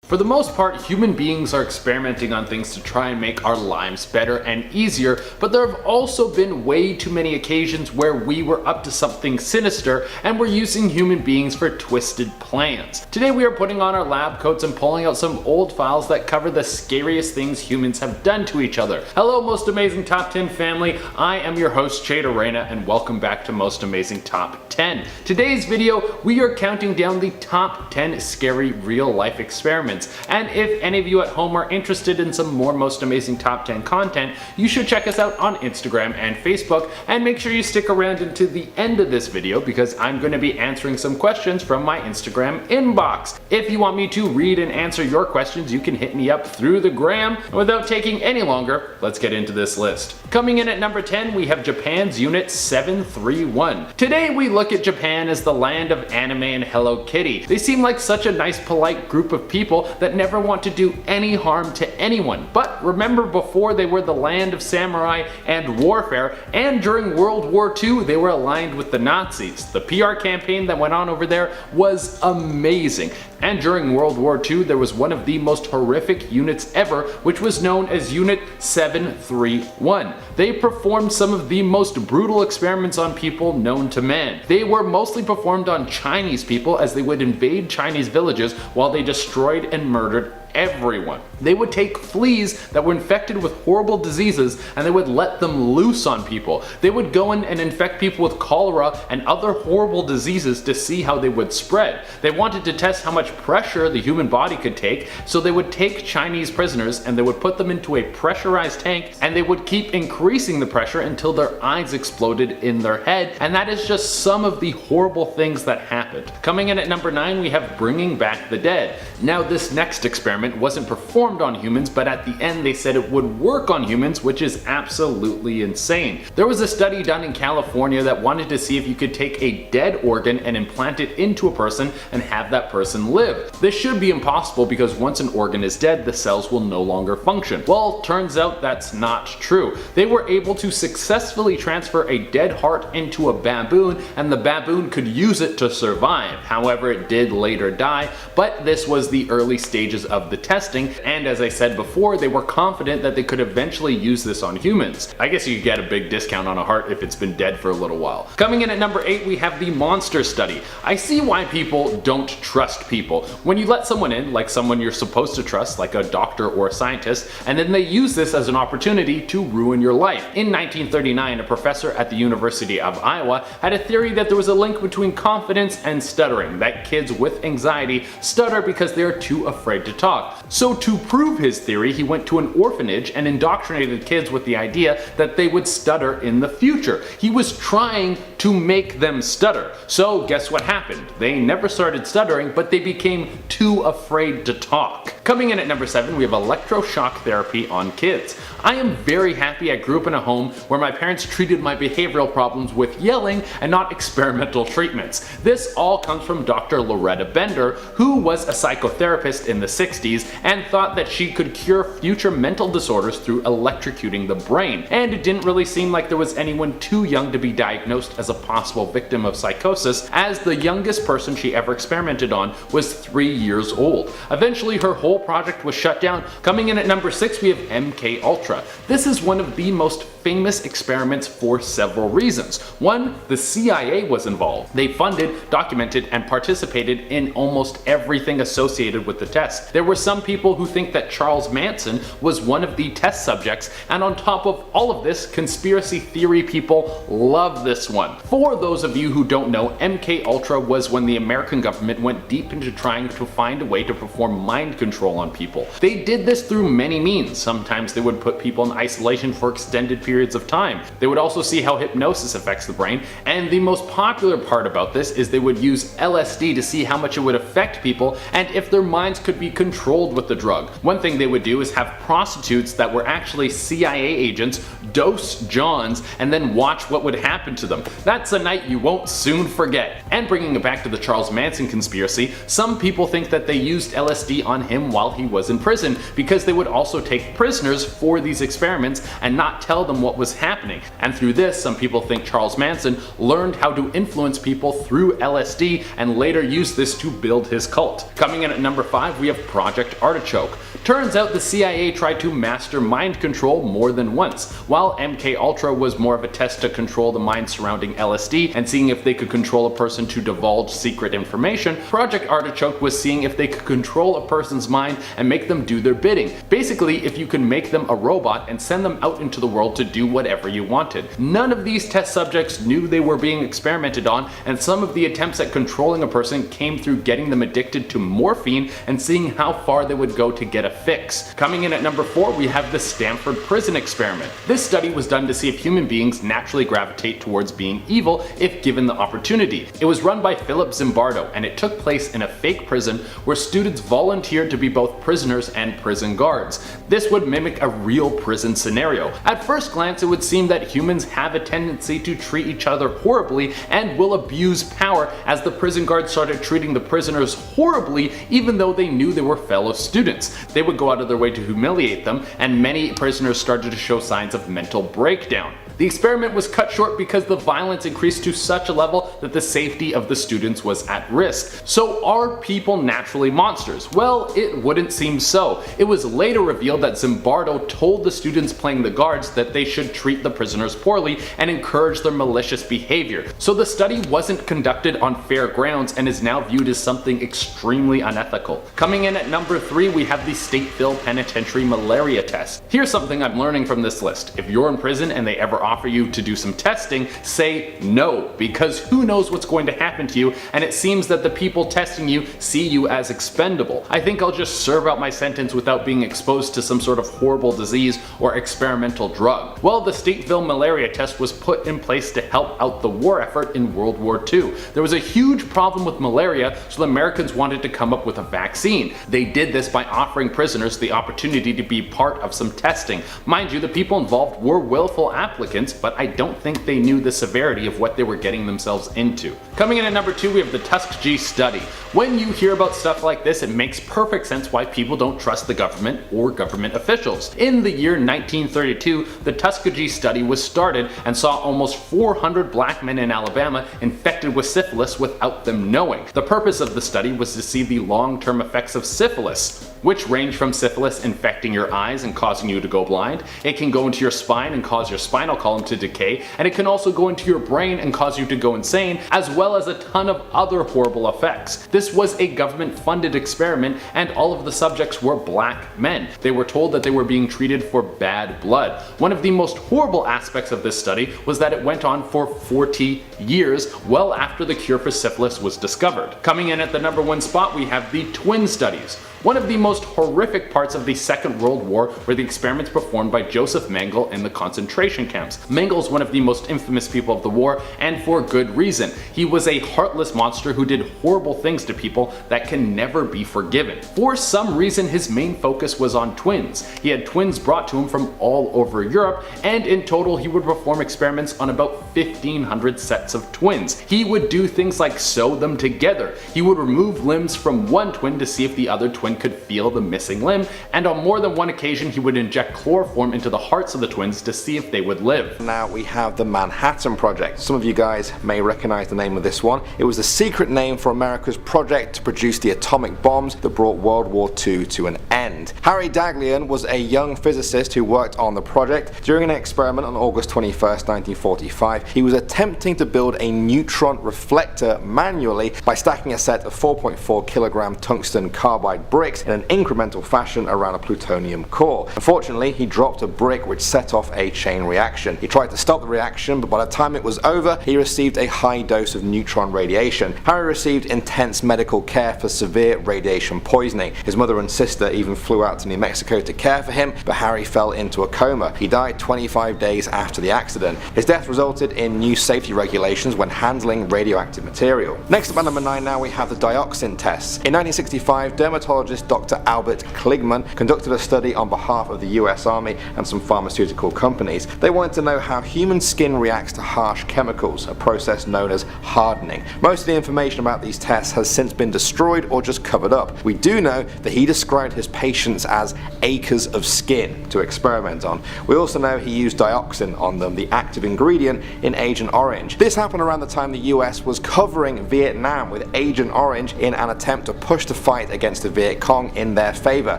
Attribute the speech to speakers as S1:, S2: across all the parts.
S1: For the most part, human beings are experimenting on things to try and make our lives better and easier, but there have also been way too many occasions where we were up to something sinister and we're using human beings for twisted plans. Today we are putting on our lab coats and pulling out some old files that cover the scariest things humans have done to each other. Hello Most Amazing Top 10 family, I am your host Chad Arena and welcome back to Most Amazing Top 10. Today's video we are counting down the top 10 scary real life experiments. And if any of you at home are interested in some more Most Amazing Top 10 content, you should check us out on Instagram and Facebook, and make sure you stick around until the end of this video because I'm going to be answering some questions from my Instagram inbox. If you want me to read and answer your questions, you can hit me up through the gram. And without taking any longer, let's get into this list. Coming in at number 10, we have Japan's Unit 731. Today we look at Japan as the land of anime and Hello Kitty. They seem like such a nice, polite group of people that never want to do any harm to anyone. But remember, before they were the land of samurai and warfare, and during World War II they were aligned with the Nazis. The PR campaign that went on over there was amazing. And during World War II there was one of the most horrific units ever, which was known as Unit 731. They performed some of the most brutal experiments on people known to man. They were mostly performed on Chinese people, as they would invade Chinese villages while they destroyed and murdered everyone. They would take fleas that were infected with horrible diseases and they would let them loose on people. They would go in and infect people with cholera and other horrible diseases to see how they would spread. They wanted to test how much pressure the human body could take, so they would take Chinese prisoners and they would put them into a pressurized tank and they would keep increasing the pressure until their eyes exploded in their head, and that is just some of the horrible things that happened. Coming in at number 9, we have Bringing Back the Dead. Now this next experiment wasn't performed on humans, but at the end they said it would work on humans, which is absolutely insane. There was a study done in California that wanted to see if you could take a dead organ and implant it into a person and have that person live. This should be impossible because once an organ is dead, the cells will no longer function. Well, turns out that's not true. They were able to successfully transfer a dead heart into a baboon, and the baboon could use it to survive. However, it did later die, but this was the early stages of the testing, and as I said before, they were confident that they could eventually use this on humans. I guess you could get a big discount on a heart if it's been dead for a little while. Coming in at number 8, we have the monster study. I see why people don't trust people. When you let someone in, like someone you're supposed to trust, like a doctor or a scientist, and then they use this as an opportunity to ruin your life. In 1939, a professor at the University of Iowa had a theory that there was a link between confidence and stuttering, that kids with anxiety stutter because they are too afraid to talk. So to prove his theory, he went to an orphanage and indoctrinated kids with the idea that they would stutter in the future. He was trying to make them stutter. So guess what happened? They never started stuttering, but they became too afraid to talk. Coming in at number 7, we have electroshock therapy on kids. I am very happy I grew up in a home where my parents treated my behavioral problems with yelling and not experimental treatments. This all comes from Dr. Loretta Bender, who was a psychotherapist in the 60s and thought that she could cure future mental disorders through electrocuting the brain. And it didn't really seem like there was anyone too young to be diagnosed as a possible victim of psychosis, as the youngest person she ever experimented on was 3 years old. Eventually her whole project was shut down. Coming in at number 6, we have mkultra. This is one of the most famous experiments for several reasons. One, the CIA was involved. They funded, documented, and participated in almost everything associated with the test. There were some people who think that Charles Manson was one of the test subjects, and on top of all of this, conspiracy theory people love this one. For those of you who don't know, mkultra was when the American government went deep into trying to find a way to perform mind control on people. They did this through many means. Sometimes they would put people in isolation for extended periods of time. They would also see how hypnosis affects the brain, and the most popular part about this is they would use LSD to see how much it would affect people and if their minds could be controlled with the drug. One thing they would do is have prostitutes that were actually CIA agents dose Johns and then watch what would happen to them. That's a night you won't soon forget. And bringing it back to the Charles Manson conspiracy, some people think that they used LSD on him while he was in prison because they would also take prisoners for these experiments and not tell them what was happening. And through this, some people think Charles Manson learned how to influence people through LSD and later used this to build his cult. Coming in at number 5, we have Project Artichoke. Turns out the CIA tried to master mind control more than once. While mkultra was more of a test to control the mind surrounding LSD and seeing if they could control a person to divulge secret information, Project Artichoke was seeing if they could control a person's mind and make them do their bidding. Basically, if you can make them a robot and send them out into the world to do whatever you wanted. None of these test subjects knew they were being experimented on, and some of the attempts at controlling a person came through getting them addicted to morphine and seeing how far they would go to get a fix. Coming in at number 4, we have the Stanford prison experiment. This study was done to see if human beings naturally gravitate towards being evil if given the opportunity. It was run by Philip Zimbardo, and it took place in a fake prison where students volunteered to be both prisoners and prison guards. This would mimic a real prison scenario. At first glance, it would seem that humans have a tendency to treat each other horribly and will abuse power, as the prison guards started treating the prisoners horribly even though they knew they were fellow students. They would go out of their way to humiliate them, and many prisoners started to show signs of mental breakdown. The experiment was cut short because the violence increased to such a level that the safety of the students was at risk. So are people naturally monsters? Well, it wouldn't seem so. It was later revealed that Zimbardo told the students playing the guards that they should treat the prisoners poorly and encourage their malicious behavior. So the study wasn't conducted on fair grounds and is now viewed as something extremely unethical. Coming in at number 3, we have the Stateville Penitentiary Malaria Test. Here's something I'm learning from this list. If you're in prison and they ever offer you to do some testing, say no, because who knows what's going to happen to you, and it seems that the people testing you see you as expendable. I think I'll just serve out my sentence without being exposed to some sort of horrible disease or experimental drug. Well, the Stateville Malaria Test was put in place to help out the war effort in World War II. There was a huge problem with malaria, so the Americans wanted to come up with a vaccine. They did this by offering prisoners the opportunity to be part of some testing. Mind you, the people involved were willful applicants, but I don't think they knew the severity of what they were getting themselves into. Coming in at number 2, we have the Tuskegee study. When you hear about stuff like this, it makes perfect sense why people don't trust the government or government officials. In the year 1932, the Tuskegee study was started and saw almost 400 black men in Alabama infected with syphilis without them knowing. The purpose of the study was to see the long-term effects of syphilis, which range from syphilis infecting your eyes and causing you to go blind. It can go into your spine and cause your spinal column to decay, and it can also go into your brain and cause you to go insane, as well as a ton of other horrible effects. This was a government-funded experiment, and all of the subjects were black men. They were told that they were being treated for bad blood. One of the most horrible aspects of this study was that it went on for 40 years, well after the cure for syphilis was discovered. Coming in at the number 1 spot, we have the twin studies. One of the most horrific parts of the Second World War were the experiments performed by Joseph Mengele in the concentration camps. Mengele is one of the most infamous people of the war, and for good reason. He was a heartless monster who did horrible things to people that can never be forgiven. For some reason, his main focus was on twins. He had twins brought to him from all over Europe, and in total he would perform experiments on about 1,500 sets of twins. He would do things like sew them together. He would remove limbs from one twin to see if the other twin could feel the missing limb, and on more than one occasion he would inject chloroform into the hearts of the twins to see if they would live.
S2: Now we have the Manhattan Project. Some of you guys may recognize the name of this one. It was the secret name for America's project to produce the atomic bombs that brought World War II to an end. Harry Daghlian was a young physicist who worked on the project. During an experiment on August 21st, 1945, he was attempting to build a neutron reflector manually by stacking a set of 4.4 kilogram tungsten carbide bricks in an incremental fashion around a plutonium core. Unfortunately, he dropped a brick which set off a chain reaction. He tried to stop the reaction, but by the time it was over, he received a high dose of neutron radiation. Harry received intense medical care for severe radiation poisoning. His mother and sister even flew out to New Mexico to care for him, but Harry fell into a coma. He died 25 days after the accident. His death resulted in new safety regulations when handling radioactive material. Next up at number 9 now we have the Dioxin Test. In 1965, dermatologists biologist Dr. Albert Kligman conducted a study on behalf of the US Army and some pharmaceutical companies. They wanted to know how human skin reacts to harsh chemicals, a process known as hardening. Most of the information about these tests has since been destroyed or just covered up. We do know that he described his patients as acres of skin to experiment on. We also know he used dioxin on them, the active ingredient in Agent Orange. This happened around the time the US was covering Vietnam with Agent Orange in an attempt to push the fight against the Viet Cong in their favor.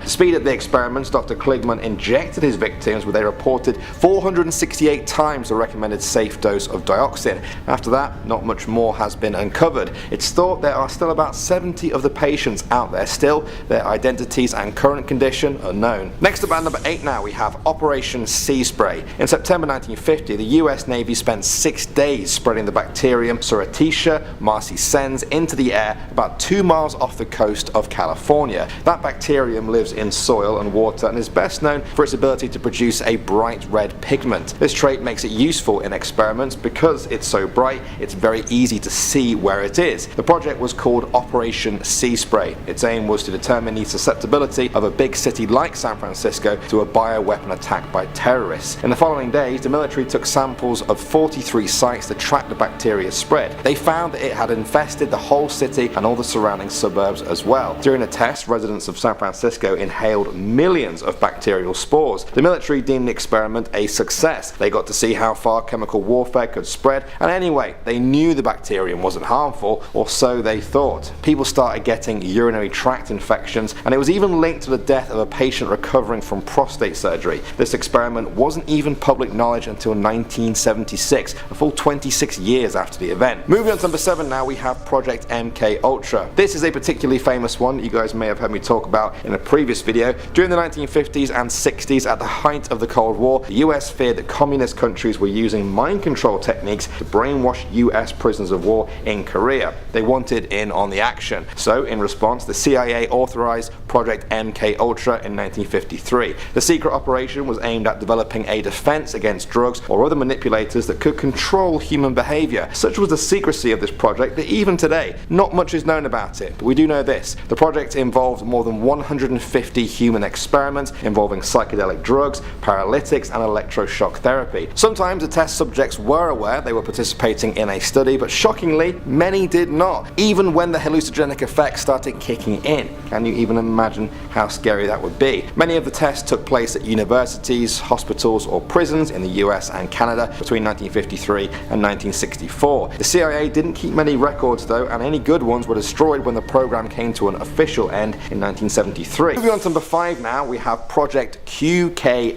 S2: To speed up the experiments, Dr. Kligman injected his victims with a reported 468 times the recommended safe dose of dioxin. After that, not much more has been uncovered. It's thought there are still about 70 of the patients out there still. Their identities and current condition unknown. Next up at number 8 now, we have Operation Sea Spray. In September 1950, the US Navy spent 6 days spreading the bacterium Serratia marcescens into the air about 2 miles off the coast of California. That bacterium lives in soil and water and is best known for its ability to produce a bright red pigment. This trait makes it useful in experiments because it's so bright, it's very easy to see where it is. The project was called Operation Sea Spray. Its aim was to determine the susceptibility of a big city like San Francisco to a bioweapon attack by terrorists. In the following days, the military took samples of 43 sites to track the bacteria's spread. They found that it had infested the whole city and all the surrounding suburbs as well. During a test, residents of San Francisco inhaled millions of bacterial spores. The military deemed the experiment a success. They got to see how far chemical warfare could spread, and anyway, they knew the bacterium wasn't harmful, or so they thought. People started getting urinary tract infections, and it was even linked to the death of a patient recovering from prostate surgery. This experiment wasn't even public knowledge until 1976, a full 26 years after the event. Moving on to number 7 now, we have Project mkultra. This is a particularly famous one you guys may have heard me talk about in a previous video. During the 1950s and 60s, at the height of the Cold War, the US feared that communist countries were using mind control techniques to brainwash US prisoners of war in Korea. They wanted in on the action. So in response, the CIA authorized Project mkultra in 1953. The secret operation was aimed at developing a defense against drugs or other manipulators that could control human behavior. Such was the secrecy of this project that even today, not much is known about it. But we do know this: the project involved more than 150 human experiments involving psychedelic drugs, paralytics, and electroshock therapy. Sometimes the test subjects were aware they were participating in a study, but shockingly, many did not, even when the hallucinogenic effects started kicking in. Can you even imagine how scary that would be? Many of the tests took place at universities, hospitals, or prisons in the US and Canada between 1953 and 1964. The CIA didn't keep many records though, and any good ones were destroyed when the program came to an official end in 1973. Moving on to number 5 now, we have Project QKHILLTOP.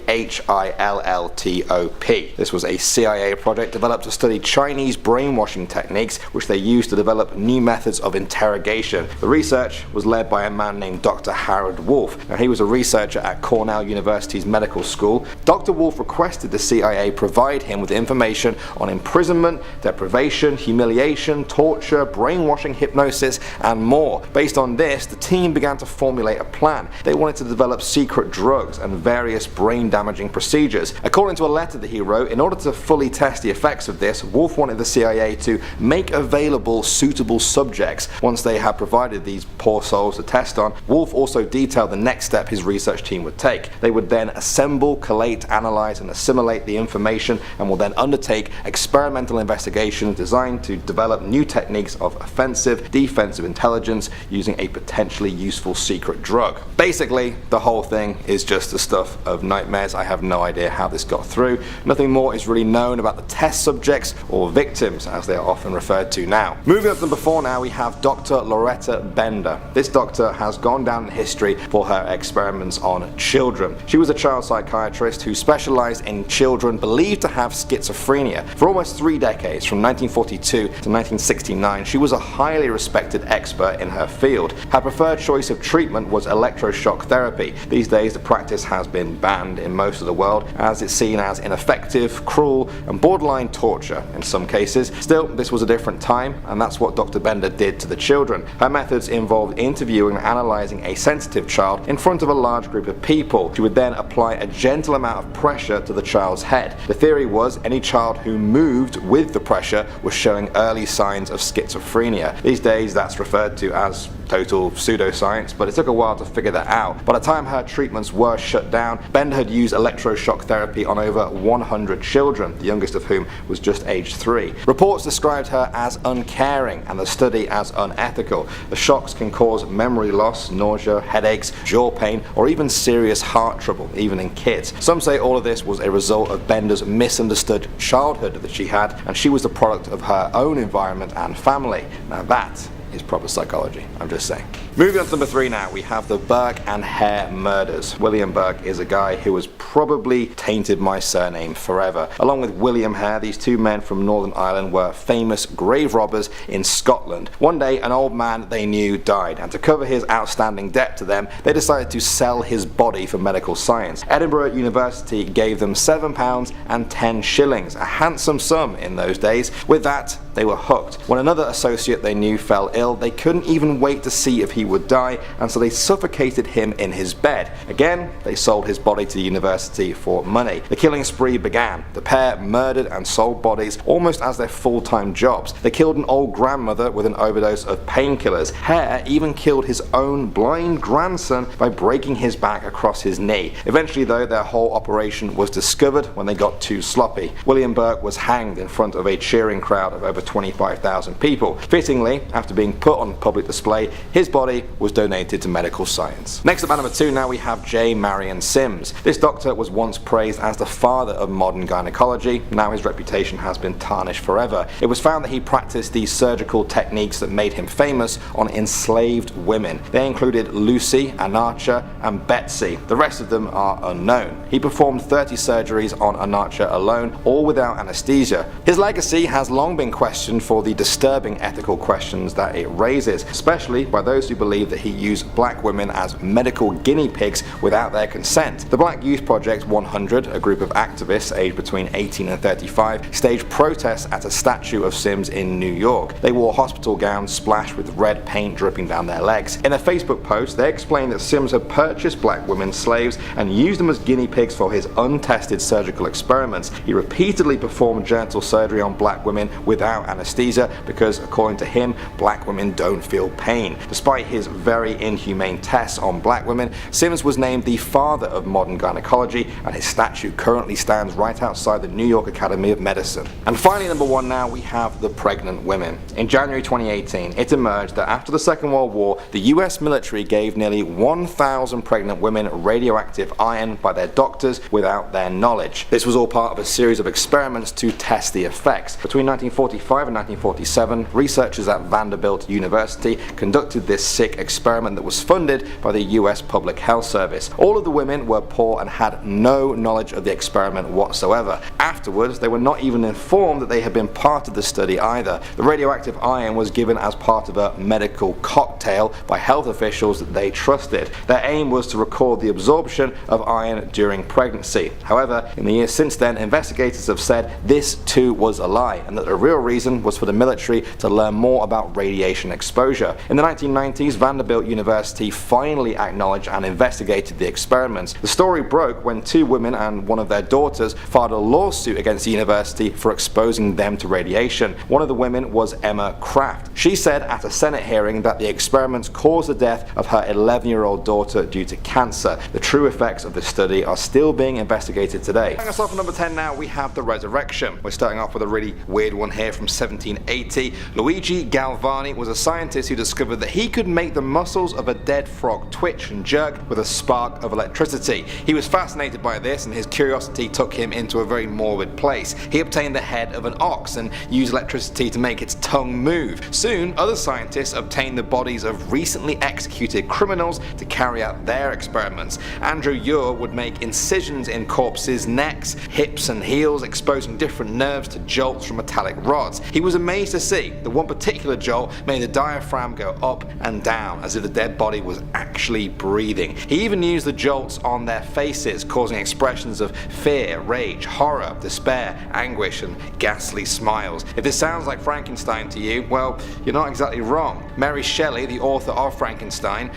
S2: This was a CIA project developed to study Chinese brainwashing techniques, which they used to develop new methods of interrogation. The research was led by a man named Dr. Howard Wolf. Now, he was a researcher at Cornell University's medical school. Dr. Wolf requested the CIA provide him with information on imprisonment, deprivation, humiliation, torture, brainwashing, hypnosis, and more. Based on this, the team began to formulate a plan. They wanted to develop secret drugs and various brain-damaging procedures. According to a letter that he wrote, in order to fully test the effects of this, Wolf wanted the CIA to make available suitable subjects. Once they had provided these poor souls to test on, Wolf also detailed the next step his research team would take. They would then assemble, collate, analyze, and assimilate the information, and will then undertake experimental investigations designed to develop new techniques of offensive, defensive intelligence using a potentially useful secret drug. Basically, the whole thing is just the stuff of nightmares. I have no idea how this got through. Nothing more is really known about the test subjects, or victims as they are often referred to now. Moving up to number 4 now, we have Dr. Loretta Bender. This doctor has gone down in history for her experiments on children. She was a child psychiatrist who specialized in children believed to have schizophrenia. For almost 3 decades, from 1942 to 1969, she was a highly respected expert in her field. Her preferred choice of treatment was electroshock therapy. These days, the practice has been banned in most of the world as it's seen as ineffective, cruel, and borderline torture in some cases. Still, this was a different time, and that's what Dr. Bender did to the children. Her methods involved interviewing and analyzing a sensitive child in front of a large group of people. She would then apply a gentle amount of pressure to the child's head. The theory was any child who moved with the pressure was showing early signs of schizophrenia. These days, that's referred to as total pseudoscience, but it took a while to figure that out. By the time her treatments were shut down, Bender had used electroshock therapy on over 100 children, the youngest of whom was just age 3. Reports described her as uncaring and the study as unethical. The shocks can cause memory loss, nausea, headaches, jaw pain, or even serious heart trouble, even in kids. Some say all of this was a result of Bender's misunderstood childhood that she had, and she was the product of her own environment and family. Now that is proper psychology, I'm just saying. Moving on to number 3 now, we have the Burke and Hare murders. William Burke is a guy who has probably tainted my surname forever. Along with William Hare, these two men from Northern Ireland were famous grave robbers in Scotland. One day, an old man they knew died, and to cover his outstanding debt to them, they decided to sell his body for medical science. Edinburgh University gave them £7 and 10 shillings, a handsome sum in those days. With that, they were hooked. When another associate they knew fell ill, they couldn't even wait to see if he would die, and so they suffocated him in his bed. Again, they sold his body to the university for money. The killing spree began. The pair murdered and sold bodies almost as their full-time jobs. They killed an old grandmother with an overdose of painkillers. Hare even killed his own blind grandson by breaking his back across his knee. Eventually though, their whole operation was discovered when they got too sloppy. William Burke was hanged in front of a cheering crowd of over 25,000 people. Fittingly, after being put on public display, his body was donated to medical science. Next up at number 2 now, we have J. Marion Sims. This doctor was once praised as the father of modern gynecology. Now his reputation has been tarnished forever. It was found that he practiced the surgical techniques that made him famous on enslaved women. They included Lucy, Anarcha, and Betsy. The rest of them are unknown. He performed 30 surgeries on Anarcha alone, all without anesthesia. His legacy has long been questioned for the disturbing ethical questions that it raises, especially by those who believe that he used black women as medical guinea pigs without their consent. The Black Youth Project 100, a group of activists aged between 18 and 35, staged protests at a statue of Sims in New York. They wore hospital gowns splashed with red paint dripping down their legs. In a Facebook post, they explained that Sims had purchased black women slaves and used them as guinea pigs for his untested surgical experiments. He repeatedly performed genital surgery on black women without anesthesia because, according to him, black women don't feel pain. Despite his very inhumane tests on black women, Sims was named the father of modern gynecology, and his statue currently stands right outside the New York Academy of Medicine. And finally, number 1 now, we have the pregnant women. In January 2018, it emerged that after the Second World War, the US military gave nearly 1,000 pregnant women radioactive iron by their doctors without their knowledge. This was all part of a series of experiments to test the effects. Between 1945 and 1947, researchers at Vanderbilt University conducted this sick experiment that was funded by the US Public Health Service. All of the women were poor and had no knowledge of the experiment whatsoever. Afterwards, they were not even informed that they had been part of the study either. The radioactive iron was given as part of a medical cocktail by health officials that they trusted. Their aim was to record the absorption of iron during pregnancy. However, in the years since then, investigators have said this too was a lie, and that the real reason was for the military to learn more about radiation exposure. In the 1990s, Vanderbilt University finally acknowledged and investigated the experiments. The story broke when 2 women and one of their daughters filed a lawsuit against the university for exposing them to radiation. One of the women was Emma Kraft. She said at a Senate hearing that the experiments caused the death of her 11-year-old daughter due to cancer. The true effects of this study are still being investigated today. Starting us off at number 10 now, we have the resurrection. We're starting off with a really weird one here from 1780. Luigi Galvani was a scientist who discovered that he could make the muscles of a dead frog twitch and jerk with a spark of electricity. He was fascinated by this, and his curiosity took him into a very morbid place. He obtained the head of an ox and used electricity to make its tongue move. Soon, other scientists obtained the bodies of recently executed criminals to carry out their experiments. Andrew Ure would make incisions in corpses' necks, hips and heels, exposing different nerves to jolts from metallic rods. He was amazed to see that one particular jolt made the diaphragm go up and down as if the dead body was actually breathing. He even used the jolts on their faces, causing expressions of fear, rage, horror, despair, anguish, and ghastly smiles. If this sounds like Frankenstein to you, well, you're not exactly wrong. Mary Shelley, the author of Frankenstein,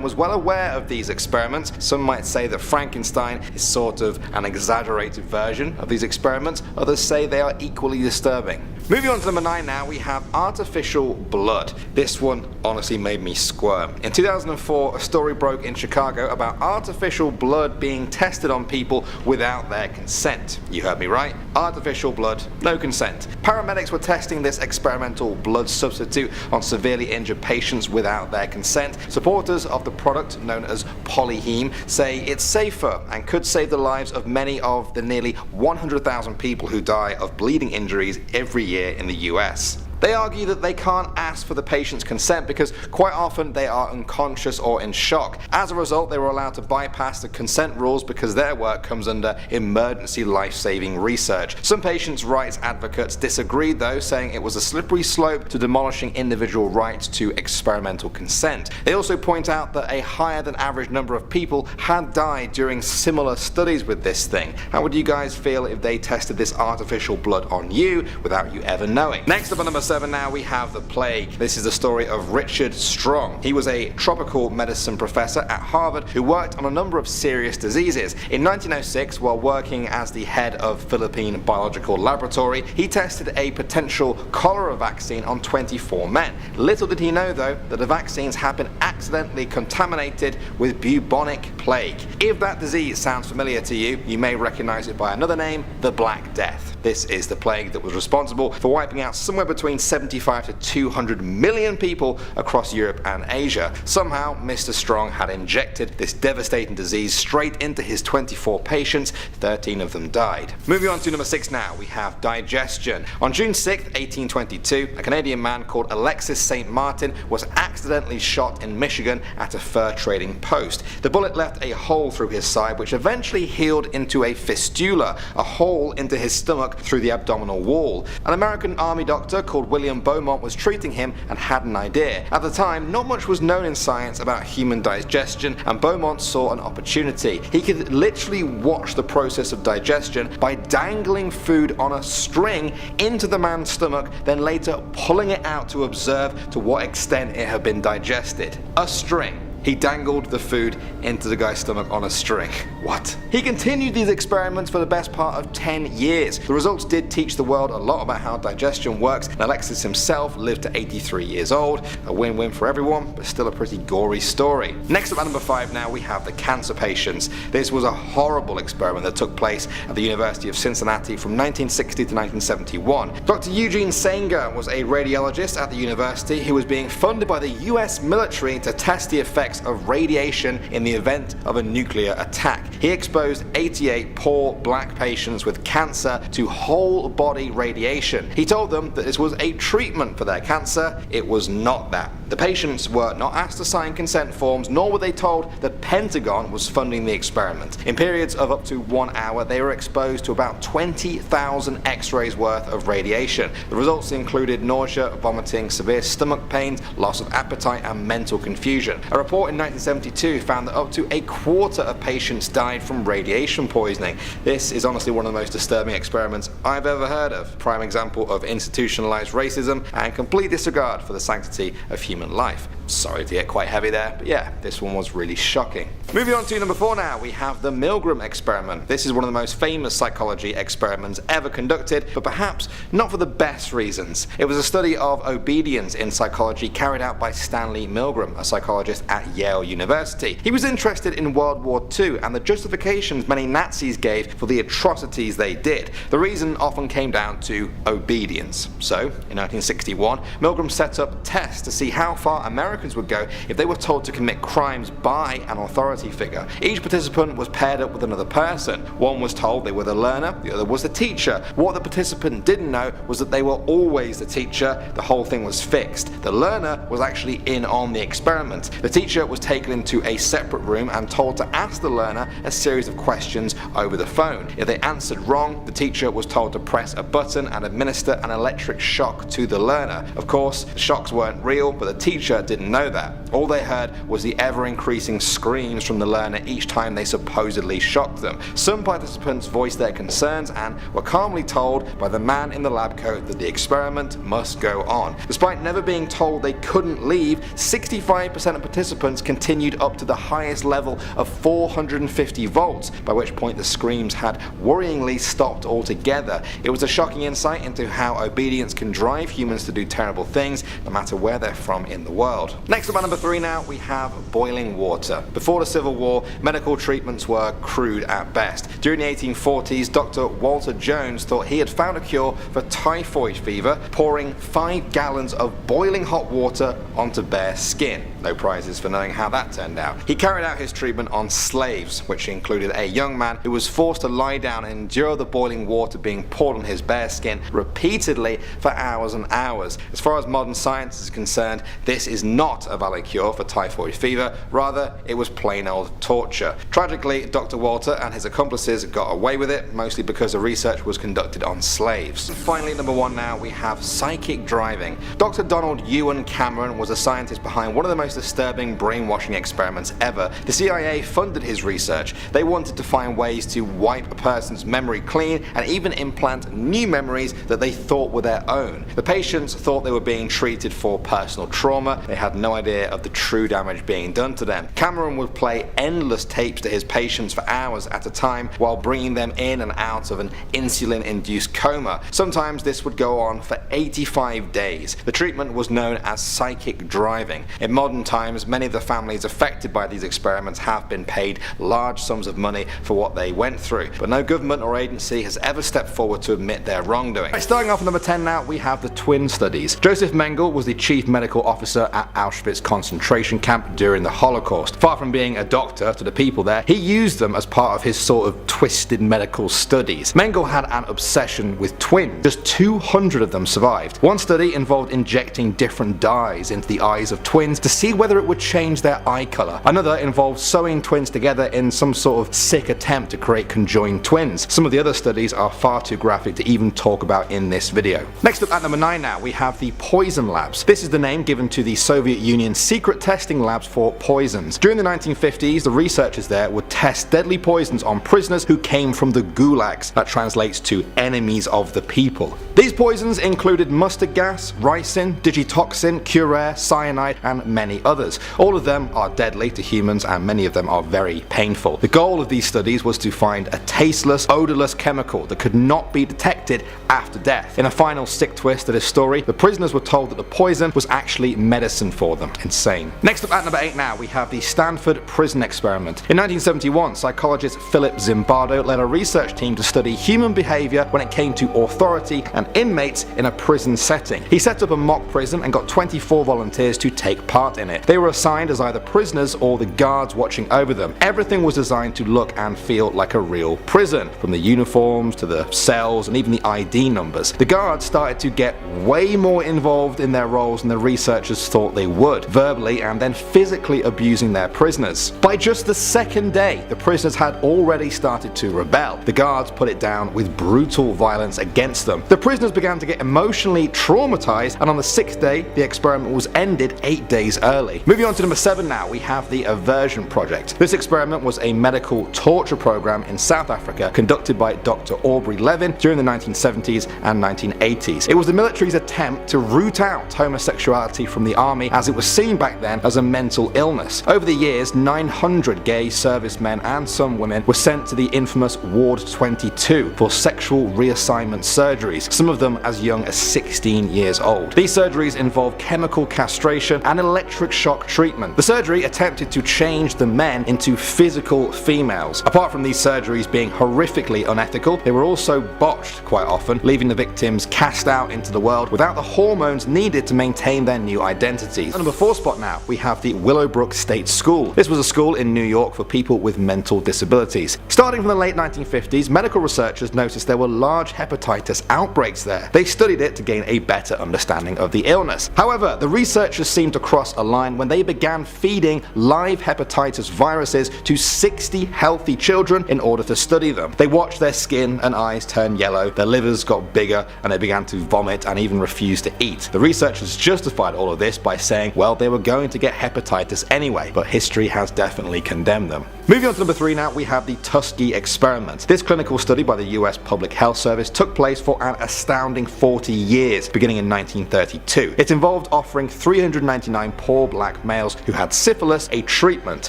S2: was well aware of these experiments. Some might say that Frankenstein is sort of an exaggerated version of these experiments. Others say they are equally disturbing. Moving on to number 9 now, we have artificial blood. This one honestly made me squirm. In 2004, a story broke in Chicago about artificial blood being tested on people without their consent. You heard me right. Artificial blood, no consent. Paramedics were testing this experimental blood substitute on severely injured patients without their consent. Supporters of the product, known as polyheme, say it's safer and could save the lives of many of the nearly 100,000 people who die of bleeding injuries every year in the US. They argue that they can't ask for the patient's consent because quite often they are unconscious or in shock. As a result, they were allowed to bypass the consent rules because their work comes under emergency life-saving research. Some patients' rights advocates disagreed though, saying it was a slippery slope to demolishing individual rights to experimental consent. They also point out that a higher than average number of people had died during similar studies with this thing. How would you guys feel if they tested this artificial blood on you without you ever knowing? Next up on number 7 now, we have the plague. This is the story of Richard Strong. He was a tropical medicine professor at Harvard who worked on a number of serious diseases. In 1906, while working as the head of Philippine Biological Laboratory, he tested a potential cholera vaccine on 24 men. Little did he know though that the vaccines had been accidentally contaminated with bubonic plague. If that disease sounds familiar to you, you may recognize it by another name, the Black Death. This is the plague that was responsible for wiping out somewhere between 75 to 200 million people across Europe and Asia. Somehow, Mr. Strong had injected this devastating disease straight into his 24 patients. 13 of them died. Moving on to number 6 now, we have digestion. On June 6, 1822, a Canadian man called Alexis St. Martin was accidentally shot in Michigan at a fur trading post. The bullet left a hole through his side which eventually healed into a fistula, a hole into his stomach through the abdominal wall. An American army doctor called William Beaumont was treating him and had an idea. At the time, not much was known in science about human digestion, and Beaumont saw an opportunity. He could literally watch the process of digestion by dangling food on a string into the man's stomach, then later pulling it out to observe to what extent it had been digested. A string. He dangled the food into the guy's stomach on a string. What? He continued these experiments for the best part of 10 years. The results did teach the world a lot about how digestion works, and Alexis himself lived to 83 years old. A win-win for everyone, but still a pretty gory story. Next up at number 5 now, we have the cancer patients. This was a horrible experiment that took place at the University of Cincinnati from 1960 to 1971. Dr. Eugene Sanger was a radiologist at the university who was being funded by the US military to test the effects of radiation in the event of a nuclear attack. He exposed 88 poor black patients with cancer to whole body radiation. He told them that this was a treatment for their cancer. It was not that. The patients were not asked to sign consent forms, nor were they told the Pentagon was funding the experiment. In periods of up to 1 hour, they were exposed to about 20,000 x-rays worth of radiation. The results included nausea, vomiting, severe stomach pains, loss of appetite, and mental confusion. A report in 1972 found that up to a quarter of patients died from radiation poisoning. This is honestly one of the most disturbing experiments I've ever heard of. Prime example of institutionalized racism and complete disregard for the sanctity of human life. Sorry to get quite heavy there, but yeah, this one was really shocking. Moving on to number 4 now, we have the Milgram Experiment. This is one of the most famous psychology experiments ever conducted, but perhaps not for the best reasons. It was a study of obedience in psychology carried out by Stanley Milgram, a psychologist at Yale University. He was interested in World War II and the justifications many Nazis gave for the atrocities they did. The reason often came down to obedience. So, in 1961, Milgram set up tests to see how far Americans would go if they were told to commit crimes by an authority figure. Each participant was paired up with another person. One was told they were the learner, the other was the teacher. What the participant didn't know was that they were always the teacher. The whole thing was fixed. The learner was actually in on the experiment. The teacher was taken into a separate room and told to ask the learner a series of questions over the phone. If they answered wrong, the teacher was told to press a button and administer an electric shock to the learner. Of course, the shocks weren't real, but the teacher didn't didn't know that. All they heard was the ever-increasing screams from the learner each time they supposedly shocked them. Some participants voiced their concerns and were calmly told by the man in the lab coat that the experiment must go on. Despite never being told they couldn't leave, 65% of participants continued up to the highest level of 450 volts, by which point the screams had worryingly stopped altogether. It was a shocking insight into how obedience can drive humans to do terrible things, no matter where they're from in the world. Next up at number 3 now, we have boiling water. Before the Civil War, medical treatments were crude at best. During the 1840s, Dr. Walter Jones thought he had found a cure for typhoid fever, pouring 5 gallons of boiling hot water onto bare skin. No prizes for knowing how that turned out. He carried out his treatment on slaves, which included a young man who was forced to lie down and endure the boiling water being poured on his bare skin repeatedly for hours and hours. As far as modern science is concerned, this is not a valid cure for typhoid fever, rather it was plain old torture. Tragically, Dr. Walter and his accomplices got away with it, mostly because the research was conducted on slaves. And finally, number 1 now, we have psychic driving. Dr. Donald Ewan Cameron was a scientist behind one of the most disturbing brainwashing experiments ever. The CIA funded his research. They wanted to find ways to wipe a person's memory clean and even implant new memories that they thought were their own. The patients thought they were being treated for personal trauma. They had no idea of the true damage being done to them. Cameron would play endless tapes to his patients for hours at a time while bringing them in and out of an insulin-induced coma. Sometimes this would go on for 85 days. The treatment was known as psychic driving. In modern times, many of the families affected by these experiments have been paid large sums of money for what they went through, but no government or agency has ever stepped forward to admit their wrongdoing. Right, starting off at number 10 now, we have the twin studies. Joseph Mengele was the chief medical officer at Auschwitz concentration camp during the Holocaust. Far from being a doctor to the people there, he used them as part of his sort of twisted medical studies. Mengele had an obsession with twins. Just 200 of them survived. One study involved injecting different dyes into the eyes of twins to see whether it would change their eye color. Another involved sewing twins together in some sort of sick attempt to create conjoined twins. Some of the other studies are far too graphic to even talk about in this video. Next up at number 9 now, we have the poison labs. This is the name given to the Soviet Union's secret testing labs for poisons. During the 1950s, the researchers there would test deadly poisons on prisoners who came from the gulags. That translates to enemies of the people. These poisons included mustard gas, ricin, digitoxin, curare, cyanide, and many others. All of them are deadly to humans and many of them are very painful. The goal of these studies was to find a tasteless, odorless chemical that could not be detected after death. In a final sick twist to this story, the prisoners were told that the poison was actually medicine for them. Insane. Next up at number 8 now, we have the Stanford prison experiment. In 1971, psychologist Philip Zimbardo led a research team to study human behavior when it came to authority and inmates in a prison setting. He set up a mock prison and got 24 volunteers to take part in it. They were assigned as either prisoners or the guards watching over them. Everything was designed to look and feel like a real prison, from the uniforms to the cells and even the ID numbers. The guards started to get way more involved in their roles than the researchers thought they would, verbally and then physically abusing their prisoners. By just the second day, the prisoners had already started to rebel. The guards put it down with brutal violence against them. The prisoners began to get emotionally traumatized, and on the 6th day, the experiment was ended 8 days early. Moving on to number 7 now, we have the Aversion Project. This experiment was a medical torture program in South Africa conducted by Dr. Aubrey Levin during the 1970s and 1980s. It was the military's attempt to root out homosexuality from the army, as it was seen back then as a mental illness. Over the years, 900 gay servicemen and some women were sent to the infamous Ward 22 for sexual reassignment surgeries, some of them as young as 16 years old. These surgeries involved chemical castration and electric shock treatment. The surgery attempted to change the men into physical females. Apart from these surgeries being horrifically unethical, they were also botched quite often, leaving the victims cast out into the world without the hormones needed to maintain their new identities. On number 4 spot now, we have the Willowbrook State School. This was a school in New York for people with mental disabilities. Starting from the late 1950s, medical researchers noticed there were large hepatitis outbreaks there. They studied it to gain a better understanding of the illness. However, the researchers seemed to cross a line when they began feeding live hepatitis viruses to 60 healthy children in order to study them. They watched their skin and eyes turn yellow, their livers got bigger, and they began to vomit and even refuse to eat. The researchers justified all of this by saying saying, well, they were going to get hepatitis anyway, but history has definitely condemned them. Moving on to number 3 now, we have the Tuskegee Experiment. This clinical study by the US Public Health Service took place for an astounding 40 years, beginning in 1932. It involved offering 399 poor black males who had syphilis a treatment.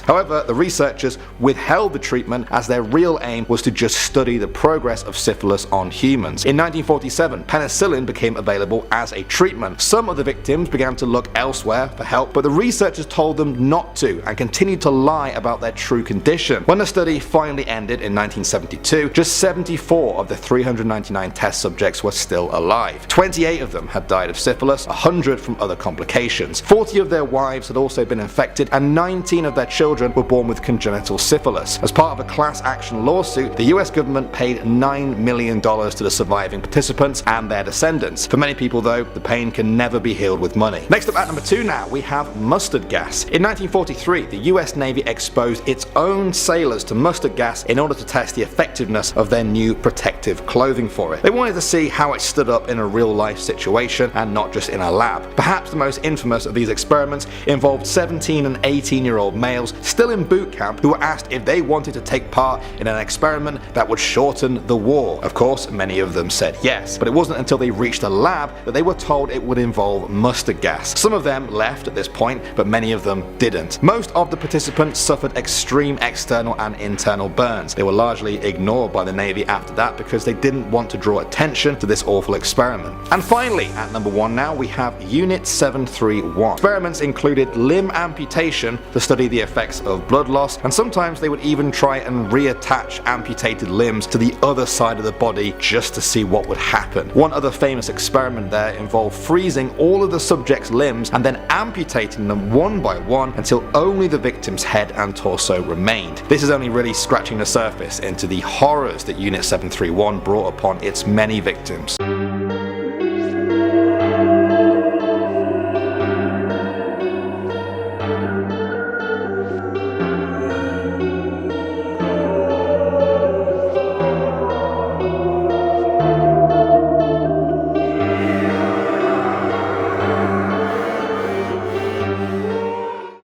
S2: However, the researchers withheld the treatment as their real aim was to just study the progress of syphilis on humans. In 1947, penicillin became available as a treatment. Some of the victims began to look elsewhere for help, but the researchers told them not to and continued to lie about their true condition. When the study finally ended in 1972, just 74 of the 399 test subjects were still alive. 28 of them had died of syphilis, 100 from other complications. 40 of their wives had also been infected, and 19 of their children were born with congenital syphilis. As part of a class action lawsuit, the US government paid $9 million to the surviving participants and their descendants. For many people though, the pain can never be healed with money. Next up at number 2 now, we have mustard gas. In 1943, the US Navy exposed its own sailors to mustard gas in order to test the effectiveness of their new protective clothing for it. They wanted to see how it stood up in a real life situation and not just in a lab. Perhaps the most infamous of these experiments involved 17 and 18-year-old males still in boot camp who were asked if they wanted to take part in an experiment that would shorten the war. Of course, many of them said yes, but it wasn't until they reached a lab that they were told it would involve mustard gas. Some of them left at this point, but many of them didn't. Most of the participants suffered extreme external and internal burns. They were largely ignored by the Navy after that because they didn't want to draw attention to this awful experiment. And finally, at number 1 now, we have Unit 731. Experiments included limb amputation to study the effects of blood loss, and sometimes they would even try and reattach amputated limbs to the other side of the body just to see what would happen. One other famous experiment there involved freezing all of the subject's limbs and then amputating them one by one until only the victim's head and torso remained. This is only really scratching the surface into the horrors that Unit 731 brought upon its many victims.